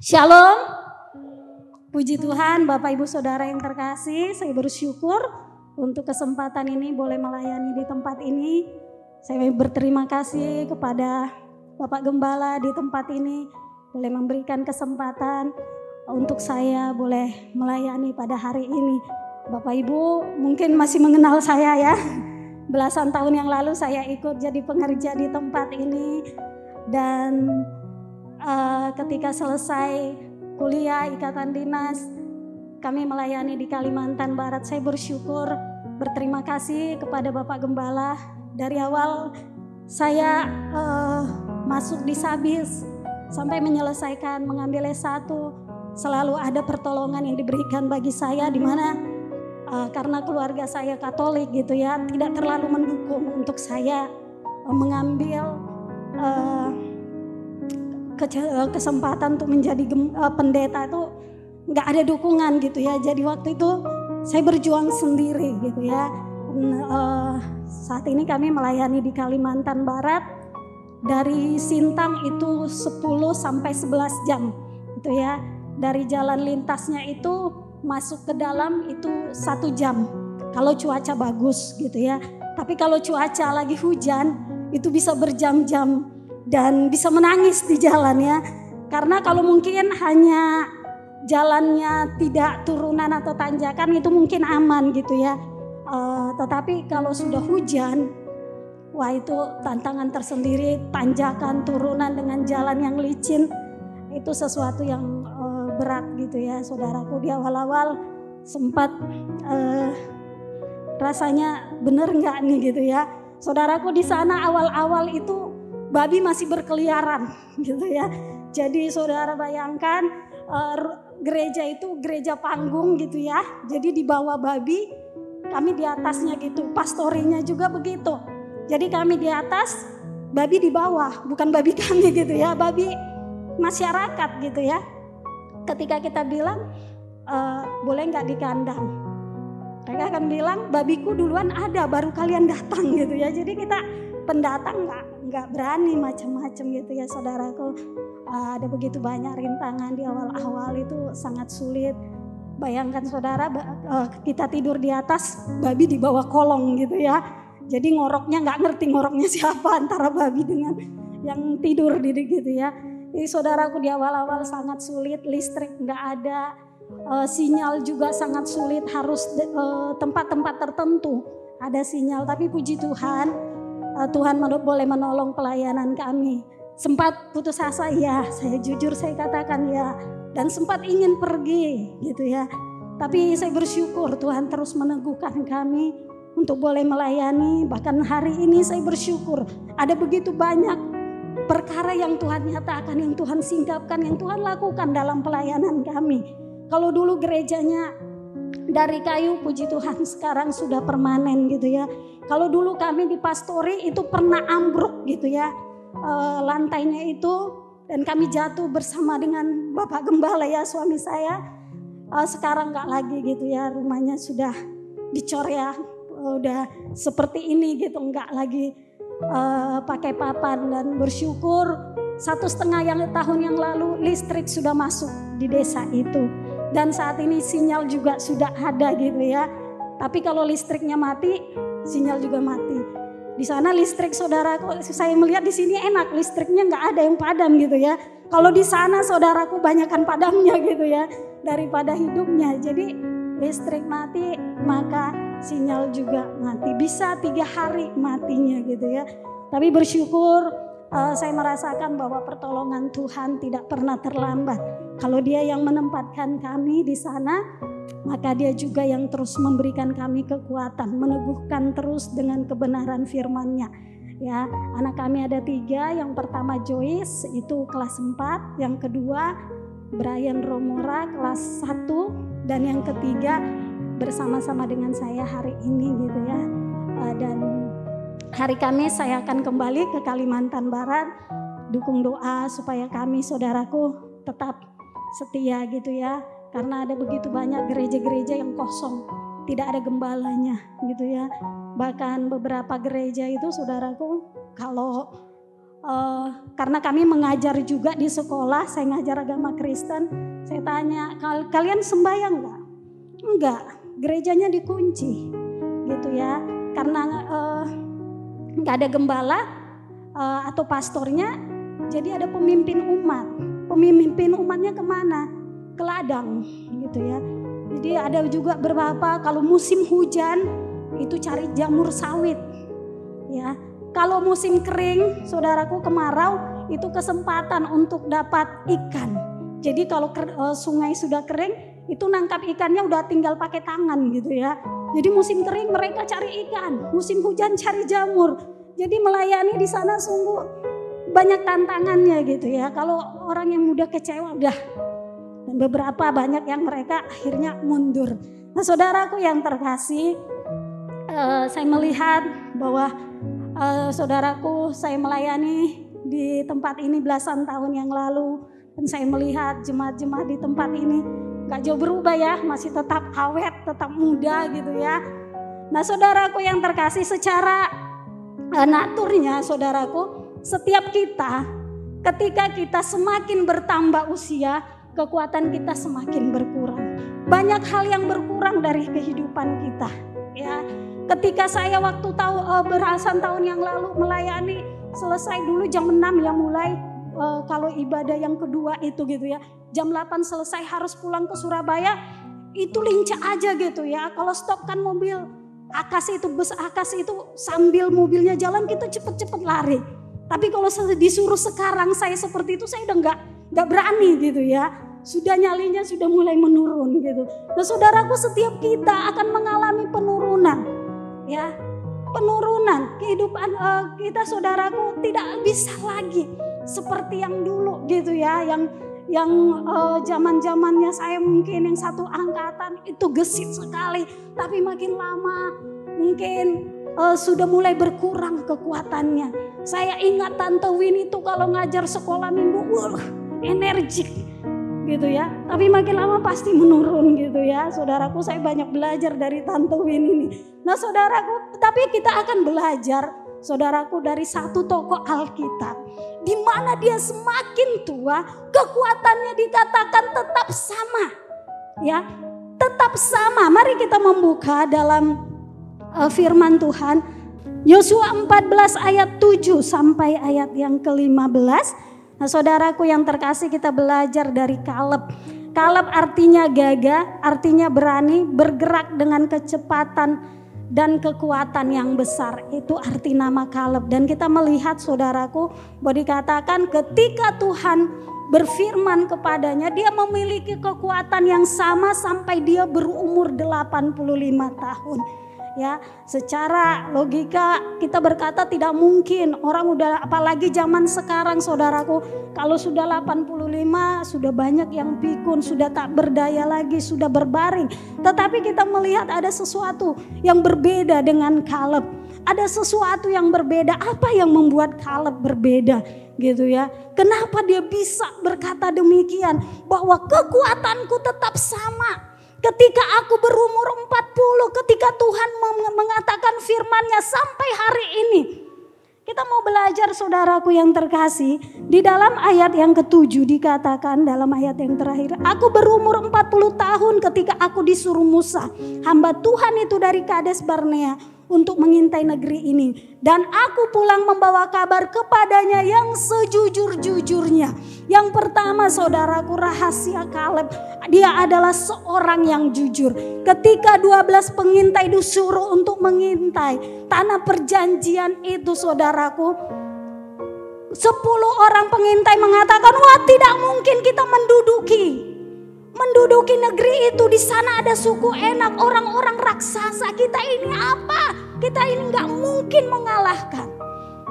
Shalom, puji Tuhan Bapak Ibu Saudara yang terkasih, saya bersyukur untuk kesempatan ini boleh melayani di tempat ini. Saya berterima kasih kepada Bapak Gembala di tempat ini, boleh memberikan kesempatan untuk saya boleh melayani pada hari ini. Bapak Ibu mungkin masih mengenal saya ya, belasan tahun yang lalu saya ikut jadi pengerja di tempat ini. Dan ketika selesai kuliah Ikatan Dinas, kami melayani di Kalimantan Barat. Saya bersyukur, berterima kasih kepada Bapak Gembala. Dari awal saya masuk di Sabis sampai menyelesaikan mengambil S1, selalu ada pertolongan yang diberikan bagi saya, di mana karena keluarga saya Katolik gitu ya, tidak terlalu mendukung untuk saya mengambil kesempatan untuk menjadi pendeta. Itu nggak ada dukungan gitu ya. Jadi waktu itu saya berjuang sendiri gitu ya. Saat ini kami melayani di Kalimantan Barat, dari Sintang itu 10 sampai 11 jam gitu ya. Dari jalan lintasnya itu masuk ke dalam itu 1 jam kalau cuaca bagus gitu ya. Tapi kalau cuaca lagi hujan itu bisa berjam-jam dan bisa menangis di jalan ya. Karena kalau mungkin hanya jalannya tidak turunan atau tanjakan itu mungkin aman gitu ya. Tetapi kalau sudah hujan, wah itu tantangan tersendiri, tanjakan, turunan dengan jalan yang licin, itu sesuatu yang berat gitu ya saudaraku. Di awal-awal sempat rasanya bener nggak nih gitu ya. Saudaraku, di sana awal-awal itu babi masih berkeliaran gitu ya. Jadi saudara bayangkan gereja itu gereja panggung gitu ya. Jadi di bawah babi, kami di atasnya gitu. Pastorinya juga begitu. Jadi kami di atas, babi di bawah. Bukan babi kami gitu ya, babi masyarakat gitu ya. Ketika kita bilang boleh nggak di kandang, mereka akan bilang babiku duluan ada, baru kalian datang gitu ya. Jadi kita pendatang nggak berani macam-macam gitu ya saudaraku. Ada begitu banyak rintangan di awal-awal, itu sangat sulit. Bayangkan saudara, kita tidur di atas, babi di bawah kolong gitu ya. Jadi ngoroknya nggak ngerti ngoroknya siapa antara babi dengan yang tidur di gitu ya. Jadi saudaraku, di awal-awal sangat sulit, listrik nggak ada, sinyal juga sangat sulit, harus tempat-tempat tertentu ada sinyal. Tapi puji Tuhan, Tuhan boleh menolong pelayanan kami. Sempat putus asa ya, saya jujur saya katakan ya, dan sempat ingin pergi gitu ya. Tapi saya bersyukur Tuhan terus meneguhkan kami untuk boleh melayani. Bahkan hari ini saya bersyukur ada begitu banyak perkara yang Tuhan nyatakan, yang Tuhan singkapkan, yang Tuhan lakukan dalam pelayanan kami. Kalau dulu gerejanya dari kayu, puji Tuhan sekarang sudah permanen gitu ya. Kalau dulu kami di pastori itu pernah ambruk gitu ya, lantainya itu, dan kami jatuh bersama dengan Bapak Gembala ya, suami saya. Sekarang nggak lagi gitu ya, rumahnya sudah dicor ya, udah seperti ini gitu, nggak lagi pakai papan. Dan bersyukur 1,5 tahun yang lalu listrik sudah masuk di desa itu. Dan saat ini sinyal juga sudah ada gitu ya. Tapi kalau listriknya mati, sinyal juga mati. Di sana listrik saudaraku, saya melihat di sini enak, listriknya nggak ada yang padam gitu ya. Kalau di sana saudaraku banyakkan padamnya gitu ya daripada hidupnya. Jadi listrik mati maka sinyal juga mati. Bisa 3 hari matinya gitu ya. Tapi bersyukur saya merasakan bahwa pertolongan Tuhan tidak pernah terlambat. Kalau Dia yang menempatkan kami di sana, maka Dia juga yang terus memberikan kami kekuatan, meneguhkan terus dengan kebenaran firman-Nya. Ya, anak kami ada 3. Yang pertama Joyce itu kelas 4, yang kedua Brian Romora kelas 1, dan yang ketiga bersama-sama dengan saya hari ini gitu ya. Dan hari Kamis saya akan kembali ke Kalimantan Barat. Dukung doa supaya kami saudaraku tetap setia gitu ya. Karena ada begitu banyak gereja-gereja yang kosong, tidak ada gembalanya gitu ya. Bahkan beberapa gereja itu saudaraku, kalau karena kami mengajar juga di sekolah, saya ngajar agama Kristen. Saya tanya, kalian sembahyang enggak? Enggak, gerejanya dikunci gitu ya. Karena enggak ada gembala atau pastornya, jadi ada pemimpin umat. Pemimpin umatnya kemana? Ke ladang gitu ya. Jadi ada juga beberapa kalau musim hujan itu cari jamur sawit ya. Kalau musim kering, saudaraku, kemarau, itu kesempatan untuk dapat ikan. Jadi kalau sungai sudah kering, itu nangkap ikannya udah tinggal pakai tangan gitu ya. Jadi musim kering mereka cari ikan, musim hujan cari jamur. Jadi melayani di sana sungguh banyak tantangannya gitu ya. Kalau orang yang mudah kecewa udah. Dan beberapa banyak yang mereka akhirnya mundur. Nah, saudaraku yang terkasih, saya melihat bahwa saudaraku, saya melayani di tempat ini belasan tahun yang lalu, dan saya melihat jemaat-jemaat di tempat ini gak jauh berubah ya, masih tetap awet, tetap muda gitu ya. Nah, saudaraku yang terkasih, secara naturnya saudaraku, setiap kita ketika kita semakin bertambah usia, kekuatan kita semakin berkurang. Banyak hal yang berkurang dari kehidupan kita ya. Ketika saya waktu belasan tahun yang lalu melayani, selesai dulu jam 6 ya mulai, kalau ibadah yang kedua itu gitu ya. Jam 8 selesai harus pulang ke Surabaya, itu lincah aja gitu ya. Kalau stop kan mobil Akas itu, bus Akas itu sambil mobilnya jalan kita cepet-cepet lari. Tapi kalau disuruh sekarang saya seperti itu, saya udah nggak berani gitu ya. Sudah nyalinya sudah mulai menurun gitu. Nah, saudaraku, setiap kita akan mengalami penurunan. Ya, penurunan kehidupan kita, saudaraku, tidak bisa lagi seperti yang dulu gitu ya, yang zaman-zamannya saya mungkin yang satu angkatan itu gesit sekali, tapi makin lama mungkin sudah mulai berkurang kekuatannya. Saya ingat Tante Win itu kalau ngajar sekolah minggu, energik gitu ya, tapi makin lama pasti menurun gitu ya. Saudaraku, saya banyak belajar dari Tante Win ini. Nah, saudaraku, tapi kita akan belajar, saudaraku, dari satu tokoh Alkitab, di mana dia semakin tua, kekuatannya dikatakan tetap sama, ya, tetap sama. Mari kita membuka dalam firman Tuhan, Yosua 14 ayat 7 sampai ayat yang ke-15. Nah, saudaraku yang terkasih, kita belajar dari Kaleb. Kaleb artinya gagah, artinya berani, bergerak dengan kecepatan dan kekuatan yang besar. Itu arti nama Kaleb. Dan kita melihat, saudaraku, bahwa dikatakan ketika Tuhan berfirman kepadanya, dia memiliki kekuatan yang sama sampai dia berumur 85 tahun. Ya, secara logika kita berkata tidak mungkin, orang udah, apalagi zaman sekarang saudaraku, kalau sudah 85 sudah banyak yang pikun, sudah tak berdaya lagi, sudah berbaring. Tetapi kita melihat ada sesuatu yang berbeda dengan Kaleb. Ada sesuatu yang berbeda. Apa yang membuat Kaleb berbeda gitu ya? Kenapa dia bisa berkata demikian, bahwa kekuatanku tetap sama ketika aku berumur 40, ketika Tuhan mengatakan firman-Nya sampai hari ini. Kita mau belajar, saudaraku yang terkasih, di dalam ayat yang ke-7 dikatakan, dalam ayat yang terakhir, aku berumur 40 tahun ketika aku disuruh Musa, hamba Tuhan itu, dari Kades Barnea untuk mengintai negeri ini. Dan aku pulang membawa kabar kepadanya yang sejujur-jujurnya. Yang pertama, saudaraku, rahasia Kaleb, dia adalah seorang yang jujur. Ketika 12 pengintai disuruh untuk mengintai tanah perjanjian itu, saudaraku, 10 orang pengintai mengatakan, wah, tidak mungkin kita menduduki negeri itu. Di sana ada suku Enak, orang-orang raksasa. Kita ini apa? Kita ini nggak mungkin mengalahkan.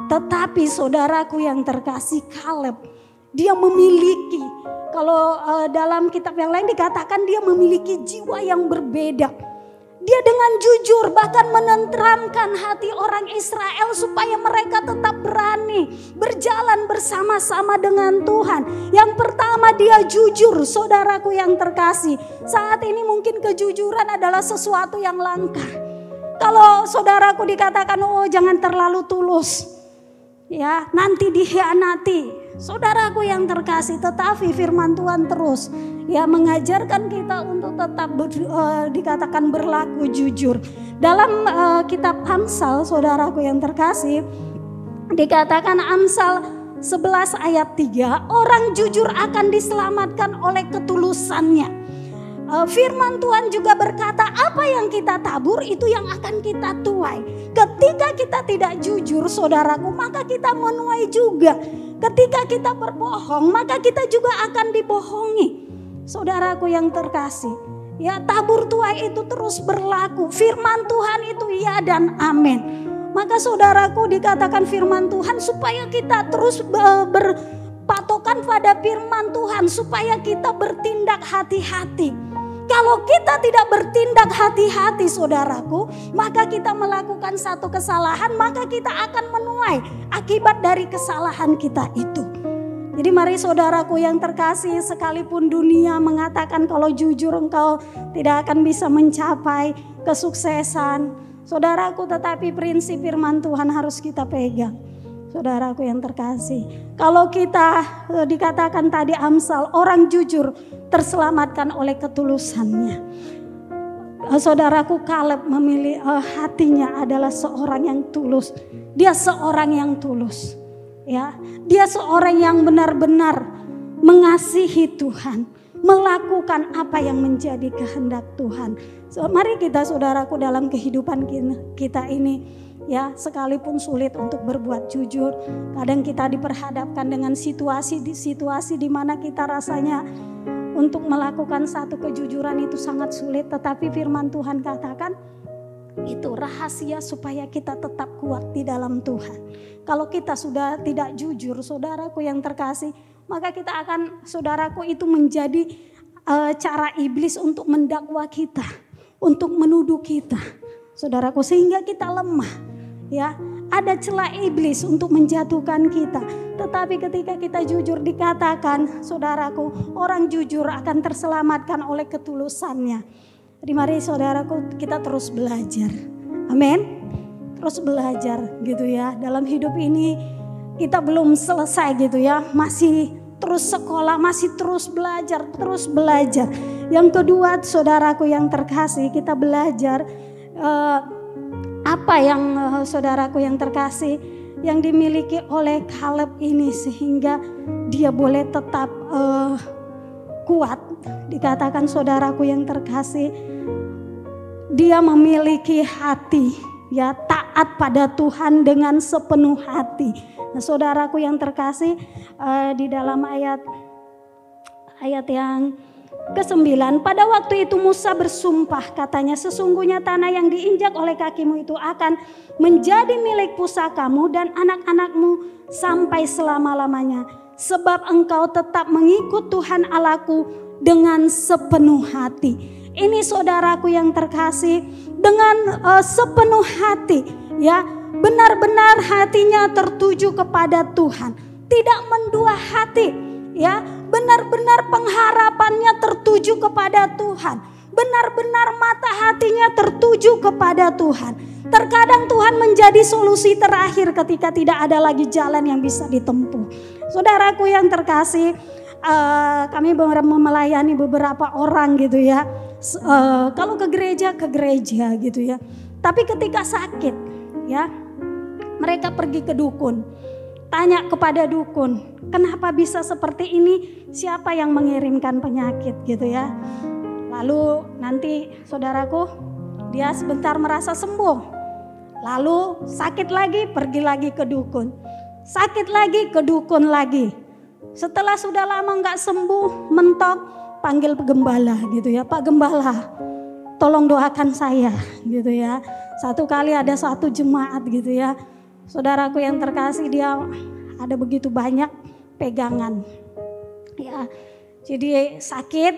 Tetapi saudaraku yang terkasih, Kaleb, dia memiliki, kalau dalam kitab yang lain dikatakan dia memiliki jiwa yang berbeda. Dia dengan jujur bahkan menenteramkan hati orang Israel supaya mereka tetap berani berjalan bersama-sama dengan Tuhan. Yang pertama, dia jujur, saudaraku yang terkasih. Saat ini mungkin kejujuran adalah sesuatu yang langka. Kalau saudaraku dikatakan, oh jangan terlalu tulus. ya nanti dikhianati. Saudaraku yang terkasih, tetapi firman Tuhan terus ya mengajarkan kita untuk tetap dikatakan berlaku jujur. Dalam kitab Amsal, saudaraku yang terkasih, dikatakan Amsal 11 ayat 3, orang jujur akan diselamatkan oleh ketulusannya. Firman Tuhan juga berkata, apa yang kita tabur itu yang akan kita tuai. Ketika kita tidak jujur, saudaraku, maka kita menuai juga. Ketika kita berbohong, maka kita juga akan dibohongi. Saudaraku yang terkasih, ya tabur tuai itu terus berlaku. Firman Tuhan itu ya dan amin. Maka saudaraku, dikatakan firman Tuhan supaya kita terus berpatokan pada firman Tuhan, supaya kita bertindak hati-hati. Kalau kita tidak bertindak hati-hati, saudaraku, maka kita melakukan satu kesalahan, maka kita akan menuai akibat dari kesalahan kita itu. Jadi mari saudaraku yang terkasih, sekalipun dunia mengatakan kalau jujur engkau tidak akan bisa mencapai kesuksesan, saudaraku, tetapi prinsip firman Tuhan harus kita pegang. Saudaraku yang terkasih, kalau kita dikatakan tadi Amsal, orang jujur terselamatkan oleh ketulusannya. Saudaraku, Kaleb memilih hatinya adalah seorang yang tulus. Dia seorang yang tulus, ya. Dia seorang yang benar-benar mengasihi Tuhan, melakukan apa yang menjadi kehendak Tuhan. Mari kita, saudaraku, dalam kehidupan kita ini, ya, sekalipun sulit untuk berbuat jujur, kadang kita diperhadapkan dengan situasi di mana kita rasanya untuk melakukan satu kejujuran itu sangat sulit, tetapi firman Tuhan katakan itu rahasia supaya kita tetap kuat di dalam Tuhan. Kalau kita sudah tidak jujur, saudaraku yang terkasih, maka kita akan, saudaraku, itu menjadi cara iblis untuk mendakwa kita, untuk menuduh kita, saudaraku, sehingga kita lemah. Ya, ada celah iblis untuk menjatuhkan kita. Tetapi ketika kita jujur, dikatakan, saudaraku, orang jujur akan terselamatkan oleh ketulusannya. Jadi mari saudaraku, kita terus belajar. Amin. Terus belajar gitu ya. Dalam hidup ini kita belum selesai gitu ya. Masih terus sekolah, masih terus belajar, terus belajar. Yang kedua, saudaraku yang terkasih, kita belajar apa yang saudaraku yang terkasih yang dimiliki oleh Kaleb ini sehingga dia boleh tetap kuat. Dikatakan, saudaraku yang terkasih, dia memiliki hati ya taat pada Tuhan dengan sepenuh hati. Nah, saudaraku yang terkasih, di dalam ayat yang ke-9, pada waktu itu Musa bersumpah, katanya, sesungguhnya tanah yang diinjak oleh kakimu itu akan menjadi milik pusakamu dan anak-anakmu sampai selama-lamanya. Sebab engkau tetap mengikut Tuhan Allahku dengan sepenuh hati. Ini saudaraku yang terkasih, dengan sepenuh hati ya, benar-benar hatinya tertuju kepada Tuhan. Tidak mendua hati ya, benar-benar pengharapannya tertuju kepada Tuhan. Benar-benar mata hatinya tertuju kepada Tuhan. Terkadang Tuhan menjadi solusi terakhir ketika tidak ada lagi jalan yang bisa ditempuh. Saudaraku yang terkasih, kami melayani beberapa orang gitu ya. Kalau ke gereja gitu ya. Tapi ketika sakit ya, mereka pergi ke dukun. Tanya kepada dukun, kenapa bisa seperti ini? Siapa yang mengirimkan penyakit gitu ya? Lalu nanti saudaraku, dia sebentar merasa sembuh. Lalu sakit lagi, pergi lagi ke dukun. Sakit lagi, ke dukun lagi. Setelah sudah lama nggak sembuh, mentok, panggil gembala gitu ya. Pak Gembala, tolong doakan saya gitu ya. Satu kali ada satu jemaat gitu ya. Saudaraku yang terkasih, dia ada begitu banyak pegangan. Ya, jadi sakit,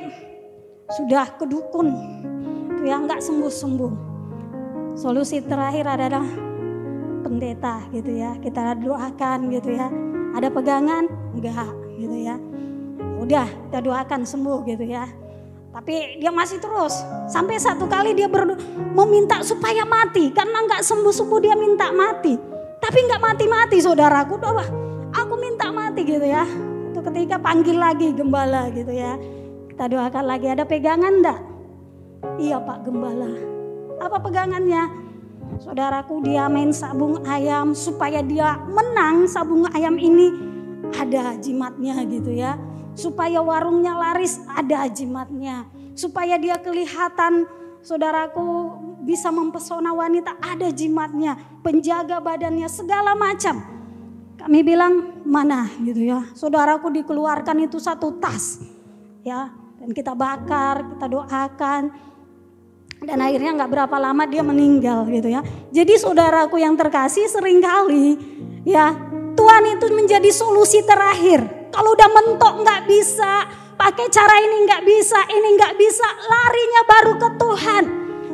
sudah ke dukun, ya nggak sembuh-sembuh. Solusi terakhir adalah pendeta gitu ya. Kita doakan gitu ya. Ada pegangan? Enggak gitu ya. Udah kita doakan sembuh gitu ya. Tapi dia masih terus. Sampai satu kali dia meminta supaya mati. Karena nggak sembuh-sembuh dia minta mati. Tapi nggak mati-mati saudaraku. Wah, aku minta mati gitu ya. Itu ketika panggil lagi gembala gitu ya. Kita doakan lagi, ada pegangan enggak? Iya Pak Gembala. Apa pegangannya? Saudaraku, dia main sabung ayam supaya dia menang. Sabung ayam ini ada jimatnya gitu ya. Supaya warungnya laris ada jimatnya. Supaya dia kelihatan, saudaraku, bisa mempesona wanita ada jimatnya. Penjaga badannya segala macam. Kami bilang mana gitu ya. Saudaraku, dikeluarkan itu satu tas ya. Dan kita bakar, kita doakan. Dan akhirnya gak berapa lama dia meninggal gitu ya. Jadi saudaraku yang terkasih, seringkali ya Tuhan itu menjadi solusi terakhir. Kalau udah mentok gak bisa, pakai cara ini gak bisa, ini gak bisa, larinya baru ke Tuhan.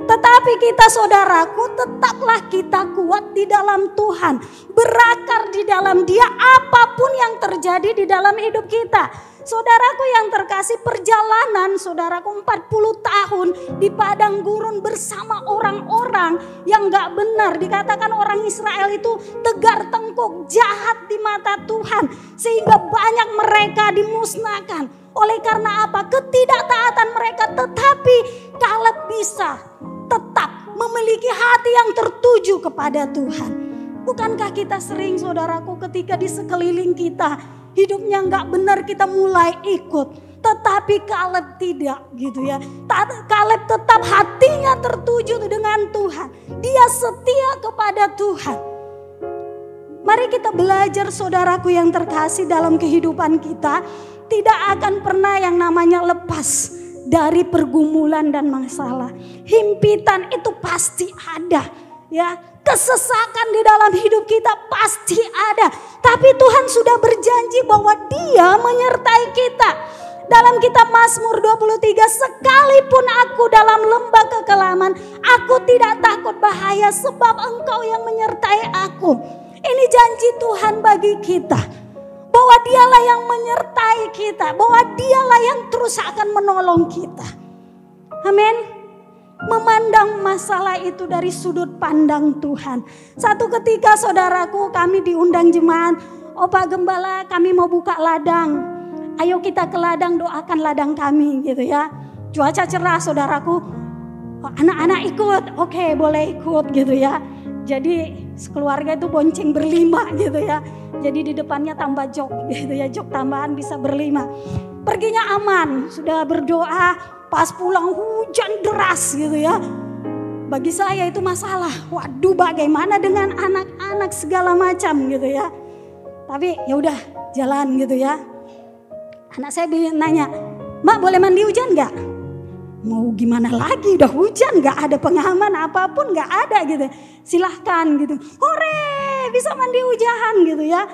Tetapi kita saudaraku, tetaplah kita kuat di dalam Tuhan. Berakar di dalam Dia apapun yang terjadi di dalam hidup kita. Saudaraku yang terkasih, perjalanan saudaraku 40 tahun di padang gurun bersama orang-orang yang gak benar. Dikatakan orang Israel itu tegar tengkuk, jahat di mata Tuhan. Sehingga banyak mereka dimusnahkan. Oleh karena apa? Ketidaktaatan mereka. Tetapi Kaleb bisa tetap memiliki hati yang tertuju kepada Tuhan. Bukankah kita sering saudaraku ketika di sekeliling kita hidupnya nggak benar kita mulai ikut, tetapi Kaleb tidak gitu ya. Kaleb tetap hatinya tertuju dengan Tuhan. Dia setia kepada Tuhan. Mari kita belajar saudaraku yang terkasih, dalam kehidupan kita tidak akan pernah yang namanya lepas dari pergumulan dan masalah. Himpitan itu pasti ada ya. Kesesakan di dalam hidup kita pasti ada. Tapi Tuhan sudah berjanji bahwa Dia menyertai kita. Dalam kitab Mazmur 23, sekalipun aku dalam lembah kekelaman, aku tidak takut bahaya sebab Engkau yang menyertai aku. Ini janji Tuhan bagi kita. Bahwa Dialah yang menyertai kita. Bahwa Dialah yang terus akan menolong kita. Amin. Memandang masalah itu dari sudut pandang Tuhan. Satu ketika saudaraku, kami diundang jemaat, "Oh Pak Gembala, kami mau buka ladang. Ayo kita ke ladang, doakan ladang kami," gitu ya. Cuaca cerah saudaraku. Oh, anak-anak ikut, oke boleh ikut gitu ya. Jadi sekeluarga itu bonceng berlima gitu ya. Jadi di depannya tambah jok gitu ya, jok tambahan bisa berlima. Perginya aman, sudah berdoa. Pas pulang hujan deras gitu ya. Bagi saya itu masalah. Waduh, bagaimana dengan anak-anak segala macam gitu ya. Tapi ya udah jalan gitu ya. Anak saya nanya, "Mak, boleh mandi hujan nggak?" Mau gimana lagi, udah hujan, nggak ada pengaman apapun, nggak ada gitu. Silahkan gitu. Hore, bisa mandi hujan gitu ya.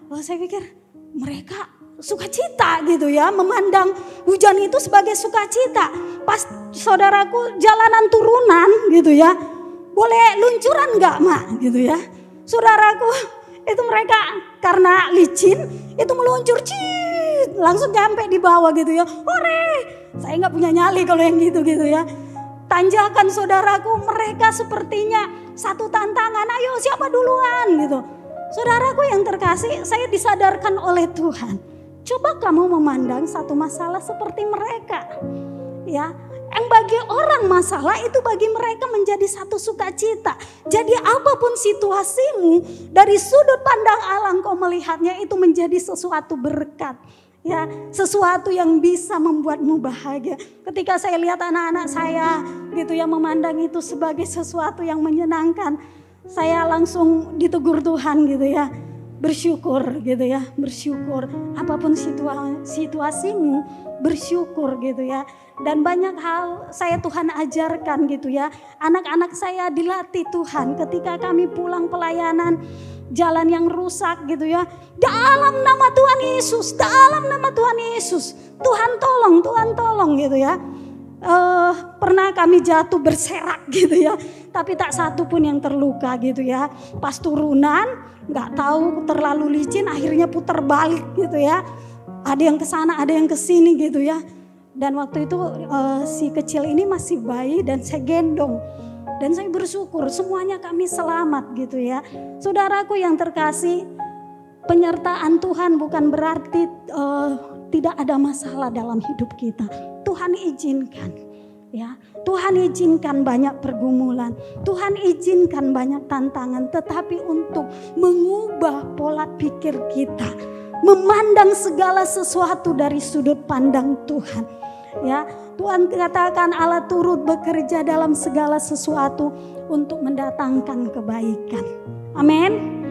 Oh, saya pikir mereka sukacita gitu ya, memandang hujan itu sebagai sukacita. Pas saudaraku jalanan turunan gitu ya, boleh luncuran nggak Mak gitu ya. Saudaraku itu mereka karena licin itu meluncur, langsung nyampe di bawah gitu ya. Hore, saya nggak punya nyali kalau yang gitu ya. Tanjakan saudaraku, mereka sepertinya satu tantangan, ayo siapa duluan gitu. Saudaraku yang terkasih, saya disadarkan oleh Tuhan. Coba kamu memandang satu masalah seperti mereka. Ya, yang bagi orang masalah itu bagi mereka menjadi satu sukacita. Jadi apapun situasimu, dari sudut pandang Allah kau melihatnya itu menjadi sesuatu berkat. Ya, sesuatu yang bisa membuatmu bahagia. Ketika saya lihat anak-anak saya gitu ya memandang itu sebagai sesuatu yang menyenangkan, saya langsung ditegur Tuhan gitu ya. Bersyukur gitu ya, bersyukur apapun situasimu, bersyukur gitu ya. Dan banyak hal saya Tuhan ajarkan gitu ya. Anak-anak saya dilatih Tuhan ketika kami pulang pelayanan, jalan yang rusak gitu ya. Dalam nama Tuhan Yesus, dalam nama Tuhan Yesus, Tuhan tolong gitu ya. Pernah kami jatuh berserak gitu ya, tapi tak satu pun yang terluka gitu ya. Pas turunan nggak tahu terlalu licin, akhirnya putar balik gitu ya. Ada yang ke sana, ada yang ke sini gitu ya. Dan waktu itu si kecil ini masih bayi dan saya gendong. Dan saya bersyukur semuanya kami selamat gitu ya. Saudaraku yang terkasih, penyertaan Tuhan bukan berarti tidak ada masalah dalam hidup kita. Tuhan izinkan ya. Tuhan izinkan banyak pergumulan. Tuhan izinkan banyak tantangan, tetapi untuk mengubah pola pikir kita, memandang segala sesuatu dari sudut pandang Tuhan. Ya, Tuhan katakan Allah turut bekerja dalam segala sesuatu untuk mendatangkan kebaikan. Amin.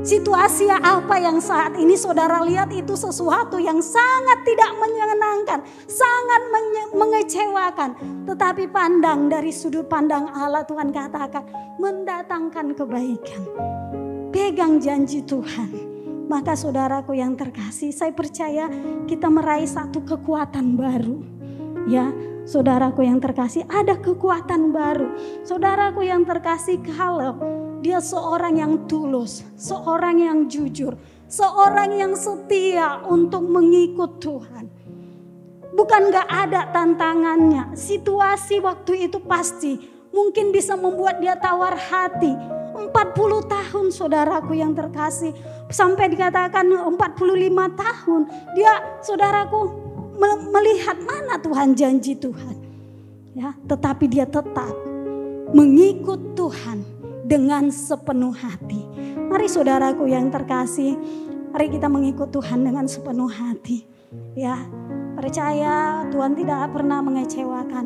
Situasi apa yang saat ini saudara lihat itu sesuatu yang sangat tidak menyenangkan, sangat mengecewakan. Tetapi pandang dari sudut pandang Allah, Tuhan katakan mendatangkan kebaikan. Pegang janji Tuhan. Maka saudaraku yang terkasih, saya percaya kita meraih satu kekuatan baru. Ya, saudaraku yang terkasih, ada kekuatan baru. Saudaraku yang terkasih, kalau dia seorang yang tulus, seorang yang jujur, seorang yang setia untuk mengikut Tuhan. Bukan gak ada tantangannya. Situasi waktu itu pasti mungkin bisa membuat dia tawar hati. 40 tahun saudaraku yang terkasih. Sampai dikatakan 45 tahun. Dia saudaraku melihat mana Tuhan, janji Tuhan. Ya, tetapi dia tetap mengikut Tuhan dengan sepenuh hati. Mari saudaraku yang terkasih, mari kita mengikut Tuhan dengan sepenuh hati. Ya, percaya Tuhan tidak pernah mengecewakan.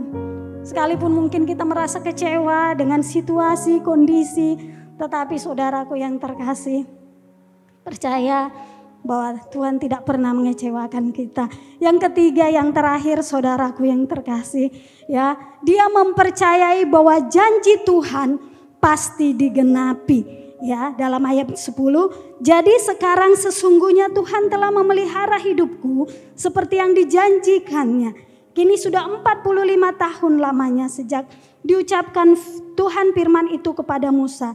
Sekalipun mungkin kita merasa kecewa dengan situasi, kondisi, tetapi saudaraku yang terkasih, percaya bahwa Tuhan tidak pernah mengecewakan kita. Yang ketiga, yang terakhir saudaraku yang terkasih, ya, dia mempercayai bahwa janji Tuhan pasti digenapi. Ya, dalam ayat 10, jadi sekarang sesungguhnya Tuhan telah memelihara hidupku seperti yang dijanjikannya. Kini sudah 45 tahun lamanya sejak diucapkan Tuhan firman itu kepada Musa.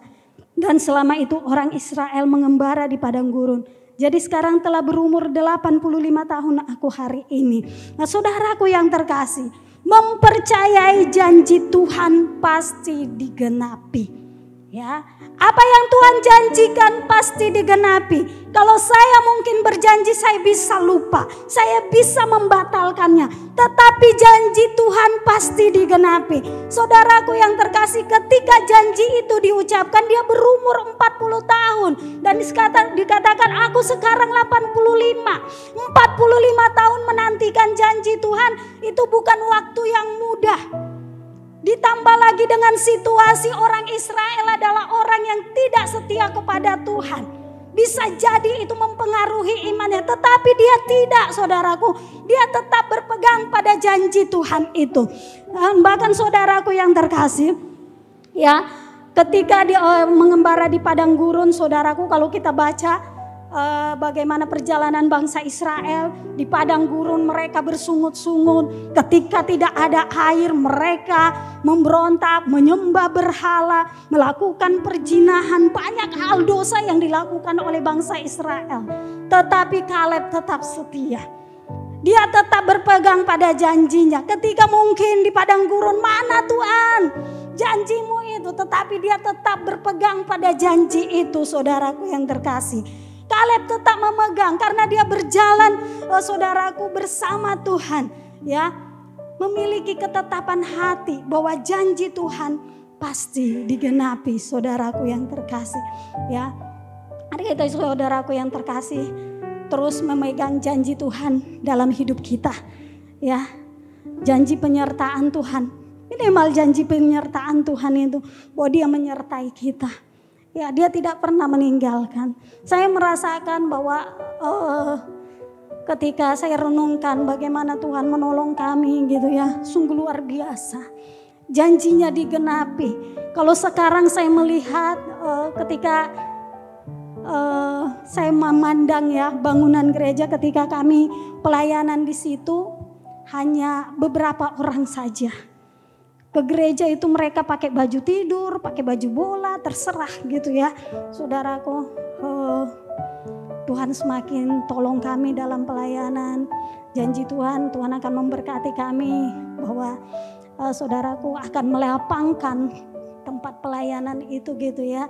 Dan selama itu orang Israel mengembara di padang gurun. Jadi sekarang telah berumur 85 tahun aku hari ini. Nah saudaraku yang terkasih, mempercayai janji Tuhan pasti digenapi. Ya, apa yang Tuhan janjikan pasti digenapi. Kalau saya mungkin berjanji saya bisa lupa, saya bisa membatalkannya, tetapi janji Tuhan pasti digenapi. Saudaraku yang terkasih, ketika janji itu diucapkan dia berumur 40 tahun dan dikatakan aku sekarang 85. 45 tahun menantikan janji Tuhan itu bukan waktu yang mudah. Ditambah lagi dengan situasi orang Israel adalah orang yang tidak setia kepada Tuhan. Bisa jadi itu mempengaruhi imannya, tetapi dia tidak, saudaraku. Dia tetap berpegang pada janji Tuhan itu. Dan bahkan saudaraku yang terkasih, ya, ketika dia mengembara di padang gurun, saudaraku, kalau kita baca bagaimana perjalanan bangsa Israel di padang gurun, mereka bersungut-sungut. Ketika tidak ada air, mereka memberontak, menyembah berhala, melakukan perzinahan. Banyak hal dosa yang dilakukan oleh bangsa Israel. Tetapi Kaleb tetap setia. Dia tetap berpegang pada janjinya. Ketika mungkin di padang gurun, mana Tuhan janjimu itu, tetapi dia tetap berpegang pada janji itu, saudaraku yang terkasih. Kaleb tetap memegang karena dia berjalan, saudaraku, bersama Tuhan, ya, memiliki ketetapan hati bahwa janji Tuhan pasti digenapi, saudaraku yang terkasih, ya. Mari kita, saudaraku yang terkasih, terus memegang janji Tuhan dalam hidup kita, ya. Janji penyertaan Tuhan, minimal janji penyertaan Tuhan itu bahwa Dia menyertai kita. Ya, Dia tidak pernah meninggalkan. Saya merasakan bahwa ketika saya renungkan bagaimana Tuhan menolong kami gitu ya, sungguh luar biasa. Janjinya digenapi. Kalau sekarang saya melihat ketika saya memandang ya bangunan gereja ketika kami pelayanan di situ, hanya beberapa orang saja. Ke gereja itu mereka pakai baju tidur, pakai baju bola, terserah gitu ya. Saudaraku, Tuhan semakin tolong kami dalam pelayanan. Janji Tuhan, Tuhan akan memberkati kami bahwa saudaraku akan melapangkan tempat pelayanan itu gitu ya.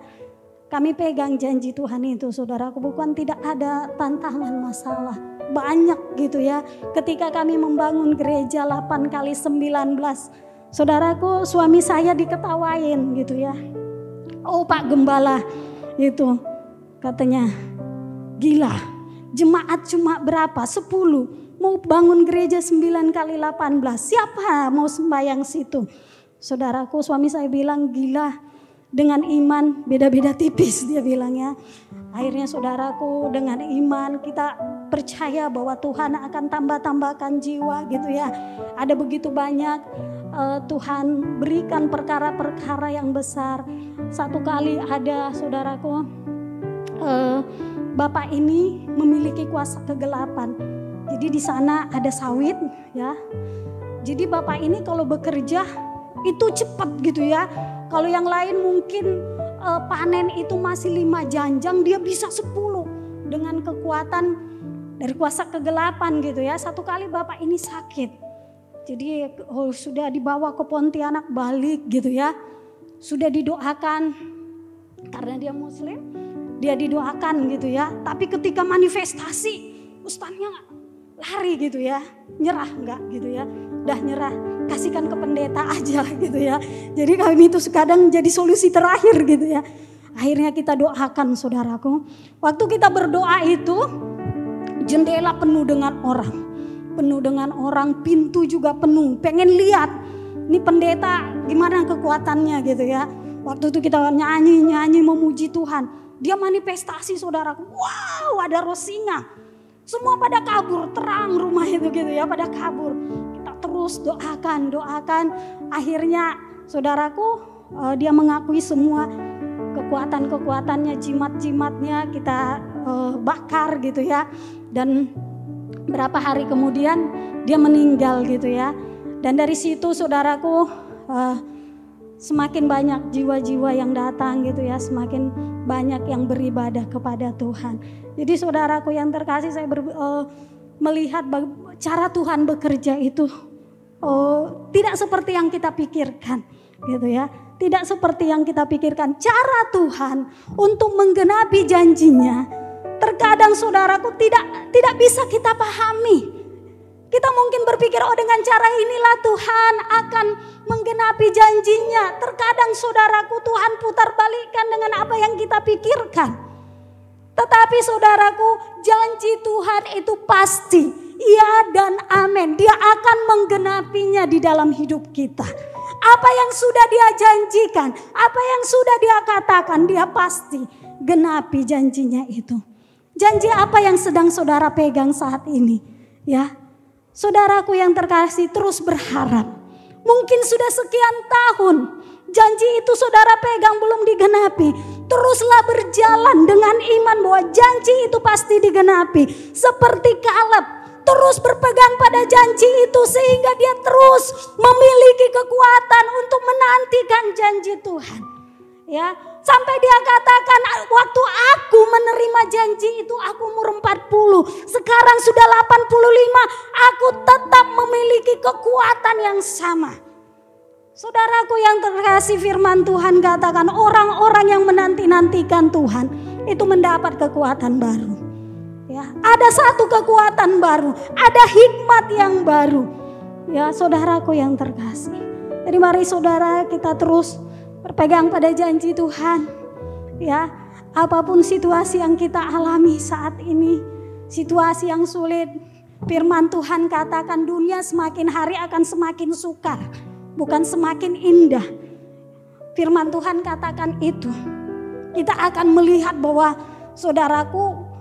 Kami pegang janji Tuhan itu saudaraku, bukan tidak ada tantangan masalah. Banyak gitu ya. Ketika kami membangun gereja 8x19, saudaraku, suami saya diketawain gitu ya. Oh Pak Gembala itu katanya, gila, jemaat cuma berapa? 10. Mau bangun gereja 9x18. Siapa mau sembahyang situ? Saudaraku, suami saya bilang, gila, dengan iman beda-beda tipis, dia bilang ya. Akhirnya saudaraku, dengan iman kita percaya bahwa Tuhan akan tambah-tambahkan jiwa gitu ya. Ada begitu banyak Tuhan berikan perkara-perkara yang besar. Satu kali ada saudaraku, bapak ini memiliki kuasa kegelapan. Jadi di sana ada sawit ya. Jadi bapak ini kalau bekerja itu cepat gitu ya. Kalau yang lain mungkin panen itu masih 5 janjang, dia bisa 10 dengan kekuatan dari kuasa kegelapan gitu ya. Satu kali bapak ini sakit. Jadi sudah dibawa ke Pontianak, balik gitu ya. Sudah didoakan karena dia muslim, dia didoakan gitu ya. Tapi ketika manifestasi, ustaznya lari gitu ya. Nyerah enggak gitu ya. Udah nyerah, kasihkan ke pendeta aja gitu ya. Jadi kami itu kadang jadi solusi terakhir gitu ya. Akhirnya kita doakan saudaraku. Waktu kita berdoa itu jendela penuh dengan orang. Penuh dengan orang, pintu juga penuh. Pengen lihat ini pendeta gimana kekuatannya gitu ya. Waktu itu kita nyanyi memuji Tuhan. Dia manifestasi saudaraku. Wow, ada roh singa. Semua pada kabur, terang rumah itu gitu ya, pada kabur. Terus doakan. Akhirnya saudaraku, dia mengakui semua kekuatan-kekuatannya, jimat-jimatnya kita bakar gitu ya. Dan berapa hari kemudian dia meninggal gitu ya. Dan dari situ saudaraku, semakin banyak jiwa-jiwa yang datang gitu ya, semakin banyak yang beribadah kepada Tuhan. Jadi saudaraku yang terkasih, saya melihat cara Tuhan bekerja itu tidak seperti yang kita pikirkan gitu ya. Tidak seperti yang kita pikirkan. Cara Tuhan untuk menggenapi janjinya terkadang saudaraku tidak bisa kita pahami. Kita mungkin berpikir dengan cara inilah Tuhan akan menggenapi janjinya. Terkadang saudaraku Tuhan putar balikkan dengan apa yang kita pikirkan. Tetapi saudaraku, janji Tuhan itu pasti. Ya dan amin. Dia akan menggenapinya di dalam hidup kita. Apa yang sudah dia janjikan, apa yang sudah dia katakan, dia pasti genapi janjinya itu. Janji apa yang sedang saudara pegang saat ini? Ya, saudaraku yang terkasih, terus berharap. Mungkin sudah sekian tahun janji itu saudara pegang belum digenapi. Teruslah berjalan dengan iman bahwa janji itu pasti digenapi. Seperti Kaleb. Terus berpegang pada janji itu sehingga dia terus memiliki kekuatan untuk menantikan janji Tuhan. Ya, sampai dia katakan waktu aku menerima janji itu aku umur 40, sekarang sudah 85, aku tetap memiliki kekuatan yang sama. Saudaraku yang terkasih, firman Tuhan katakan orang-orang yang menanti-nantikan Tuhan itu mendapat kekuatan baru. Ya, ada satu kekuatan baru, ada hikmat yang baru. Ya, saudaraku yang terkasih. Jadi mari saudara kita terus berpegang pada janji Tuhan. Ya, apapun situasi yang kita alami saat ini, situasi yang sulit, firman Tuhan katakan dunia semakin hari akan semakin sukar, bukan semakin indah. Firman Tuhan katakan itu. Kita akan melihat bahwa saudaraku,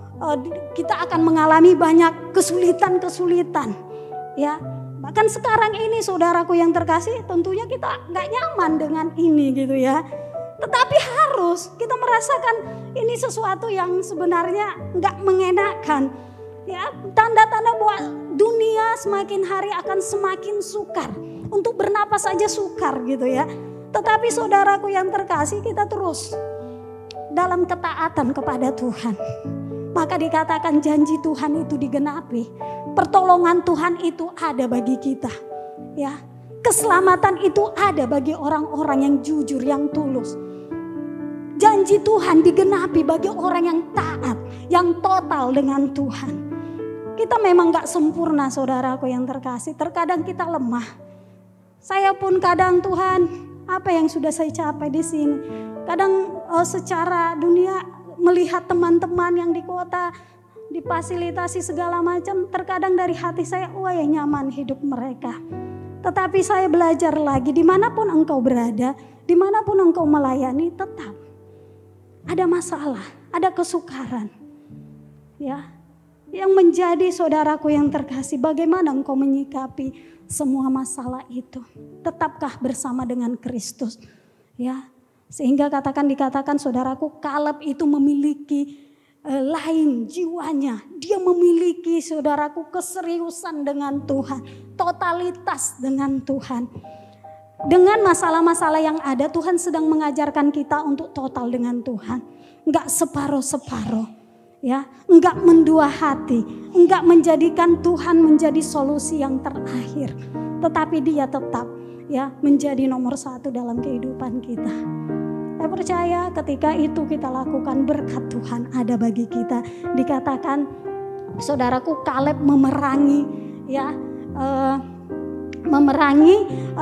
kita akan mengalami banyak kesulitan-kesulitan. Ya, bahkan sekarang ini saudaraku yang terkasih, tentunya kita gak nyaman dengan ini gitu ya. Tetapi harus kita merasakan ini sesuatu yang sebenarnya gak mengenakan. Ya, tanda-tanda bahwa dunia semakin hari akan semakin sukar. Untuk bernapas saja sukar gitu ya. Tetapi saudaraku yang terkasih, kita terus dalam ketaatan kepada Tuhan. Maka dikatakan janji Tuhan itu digenapi. Pertolongan Tuhan itu ada bagi kita. Ya, Keselamatan itu ada bagi orang-orang yang jujur, yang tulus. Janji Tuhan digenapi bagi orang yang taat, yang total dengan Tuhan. Kita memang gak sempurna, saudaraku yang terkasih. Terkadang kita lemah. Saya pun kadang, Tuhan, apa yang sudah saya capai di sini. Kadang secara dunia melihat teman-teman yang di kota difasilitasi segala macam, terkadang dari hati saya, wah ya nyaman hidup mereka. Tetapi saya belajar lagi, dimanapun engkau berada, dimanapun engkau melayani, tetap ada masalah, ada kesukaran. Ya, yang menjadi saudaraku yang terkasih, bagaimana engkau menyikapi semua masalah itu? Tetapkah bersama dengan Kristus? Ya, sehingga dikatakan saudaraku, Kaleb itu memiliki lain jiwanya. Dia memiliki saudaraku keseriusan dengan Tuhan, totalitas dengan Tuhan. Dengan masalah-masalah yang ada, Tuhan sedang mengajarkan kita untuk total dengan Tuhan. Enggak separuh-separuh, ya, enggak mendua hati, enggak menjadikan Tuhan menjadi solusi yang terakhir, tetapi Dia tetap ya menjadi nomor satu dalam kehidupan kita. Saya percaya ketika itu kita lakukan, berkat Tuhan ada bagi kita. Dikatakan saudaraku, Kaleb memerangi ya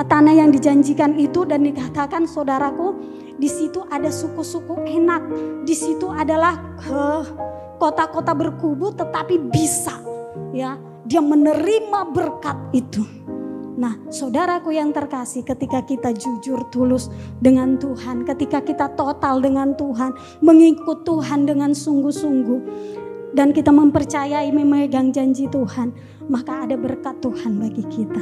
tanah yang dijanjikan itu, dan dikatakan saudaraku, di situ ada suku-suku enak, di situ adalah kota-kota berkubu, tetapi bisa ya dia menerima berkat itu. Nah, saudaraku yang terkasih, ketika kita jujur tulus dengan Tuhan, ketika kita total dengan Tuhan, mengikut Tuhan dengan sungguh-sungguh, dan kita mempercayai memegang janji Tuhan, maka ada berkat Tuhan bagi kita.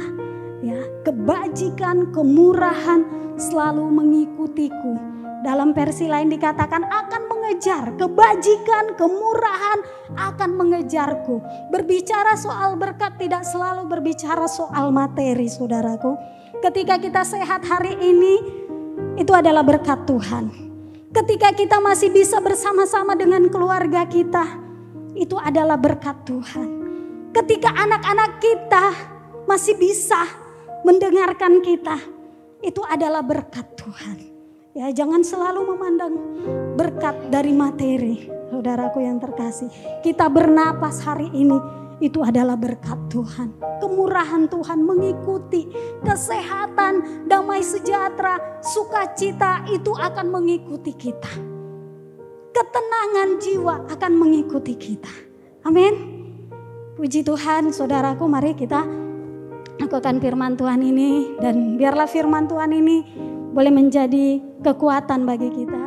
Ya, kebajikan, kemurahan selalu mengikutiku. Dalam versi lain dikatakan akan mengejar, kebajikan, kemurahan akan mengejarku. Berbicara soal berkat tidak selalu berbicara soal materi, saudaraku. Ketika kita sehat hari ini, itu adalah berkat Tuhan. Ketika kita masih bisa bersama-sama dengan keluarga kita, itu adalah berkat Tuhan. Ketika anak-anak kita masih bisa mendengarkan kita, itu adalah berkat Tuhan. Ya, jangan selalu memandang berkat dari materi, saudaraku yang terkasih. Kita bernapas hari ini, itu adalah berkat Tuhan. Kemurahan Tuhan mengikuti, kesehatan, damai sejahtera, sukacita itu akan mengikuti kita. Ketenangan jiwa akan mengikuti kita. Amin. Puji Tuhan, saudaraku, mari kita lakukan firman Tuhan ini, dan biarlah firman Tuhan ini boleh menjadi kekuatan bagi kita.